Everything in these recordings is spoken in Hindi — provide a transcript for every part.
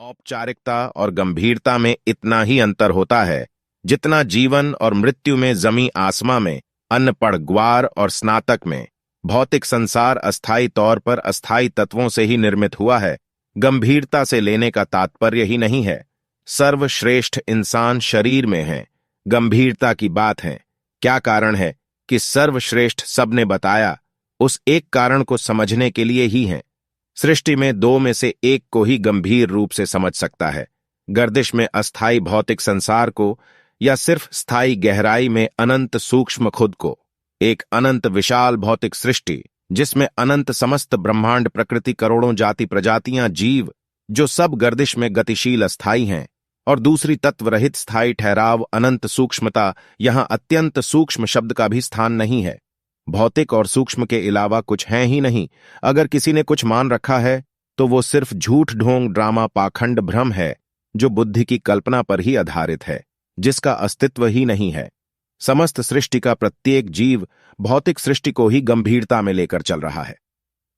औपचारिकता और गंभीरता में इतना ही अंतर होता है जितना जीवन और मृत्यु में, जमी आसमां में, अनपढ़ ग्वार और स्नातक में। भौतिक संसार अस्थायी तौर पर अस्थायी तत्वों से ही निर्मित हुआ है। गंभीरता से लेने का तात्पर्य ही नहीं है सर्वश्रेष्ठ इंसान शरीर में है। गंभीरता की बात है। क्या कारण है कि सर्वश्रेष्ठ सबने बताया, उस एक कारण को समझने के लिए ही है। सृष्टि में दो में से एक को ही गंभीर रूप से समझ सकता है, गर्दिश में अस्थायी भौतिक संसार को, या सिर्फ स्थायी गहराई में अनंत सूक्ष्म खुद को। एक अनंत विशाल भौतिक सृष्टि जिसमें अनंत समस्त ब्रह्मांड, प्रकृति, करोड़ों जाति प्रजातियां, जीव, जो सब गर्दिश में गतिशील अस्थायी हैं, और दूसरी तत्व रहित स्थायी ठहराव, अनंत सूक्ष्मता। यहां अत्यंत सूक्ष्म शब्द का भी स्थान नहीं है। भौतिक और सूक्ष्म के अलावा कुछ है ही नहीं। अगर किसी ने कुछ मान रखा है तो वो सिर्फ झूठ, ढोंग, ड्रामा, पाखंड, भ्रम है जो बुद्धि की कल्पना पर ही आधारित है, जिसका अस्तित्व ही नहीं है। समस्त सृष्टि का प्रत्येक जीव भौतिक सृष्टि को ही गंभीरता में लेकर चल रहा है।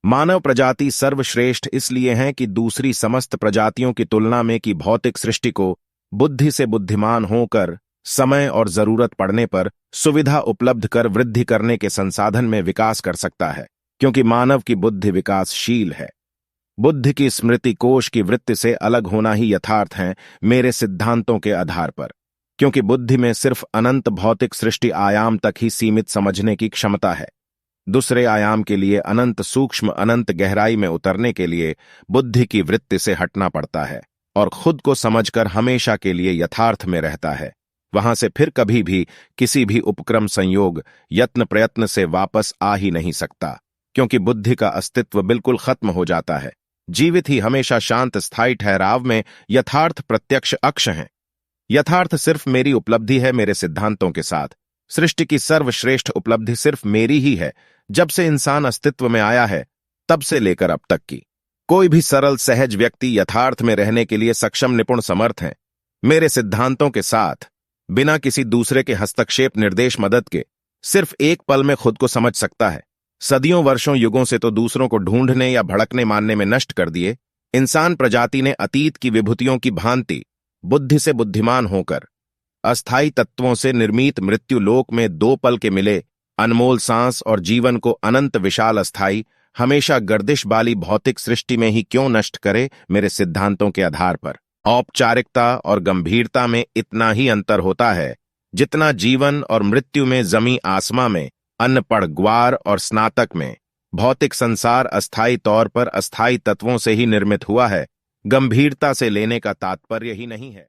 मानव प्रजाति सर्वश्रेष्ठ इसलिए है कि दूसरी समस्त प्रजातियों की तुलना में कि भौतिक सृष्टि को बुद्धि से बुद्धिमान होकर समय और जरूरत पड़ने पर सुविधा उपलब्ध कर वृद्धि करने के संसाधन में विकास कर सकता है, क्योंकि मानव की बुद्धि विकासशील है। बुद्धि की स्मृति कोश की वृत्ति से अलग होना ही यथार्थ है मेरे सिद्धांतों के आधार पर, क्योंकि बुद्धि में सिर्फ अनंत भौतिक सृष्टि आयाम तक ही सीमित समझने की क्षमता है। दूसरे आयाम के लिए, अनंत सूक्ष्म, अनंत गहराई में उतरने के लिए बुद्धि की वृत्ति से हटना पड़ता है और खुद को समझकर हमेशा के लिए यथार्थ में रहता है। वहां से फिर कभी भी किसी भी उपक्रम, संयोग, यत्न, प्रयत्न से वापस आ ही नहीं सकता, क्योंकि बुद्धि का अस्तित्व बिल्कुल खत्म हो जाता है। जीवित ही हमेशा शांत स्थायी ठहराव में यथार्थ प्रत्यक्ष अक्ष हैं। यथार्थ सिर्फ मेरी उपलब्धि है मेरे सिद्धांतों के साथ। सृष्टि की सर्वश्रेष्ठ उपलब्धि सिर्फ मेरी ही है। जब से इंसान अस्तित्व में आया है तब से लेकर अब तक की कोई भी सरल सहज व्यक्ति यथार्थ में रहने के लिए सक्षम, निपुण, समर्थ है। मेरे सिद्धांतों के साथ बिना किसी दूसरे के हस्तक्षेप, निर्देश, मदद के सिर्फ एक पल में खुद को समझ सकता है। सदियों, वर्षों, युगों से तो दूसरों को ढूंढने या भड़कने मानने में नष्ट कर दिए, इंसान प्रजाति ने अतीत की विभूतियों की भांति बुद्धि से बुद्धिमान होकर अस्थायी तत्वों से निर्मित मृत्यु लोक में दो पल के मिले अनमोल सांस और जीवन को अनंत विशाल अस्थायी, हमेशा गर्दिश वाली भौतिक सृष्टि में ही क्यों नष्ट करे मेरे सिद्धांतों के आधार पर। औपचारिकता और गंभीरता में इतना ही अंतर होता है जितना जीवन और मृत्यु में, जमी आसमां में, अनपढ़ ग्वार और स्नातक में। भौतिक संसार अस्थायी तौर पर अस्थायी तत्वों से ही निर्मित हुआ है। गंभीरता से लेने का तात्पर्य ही नहीं है।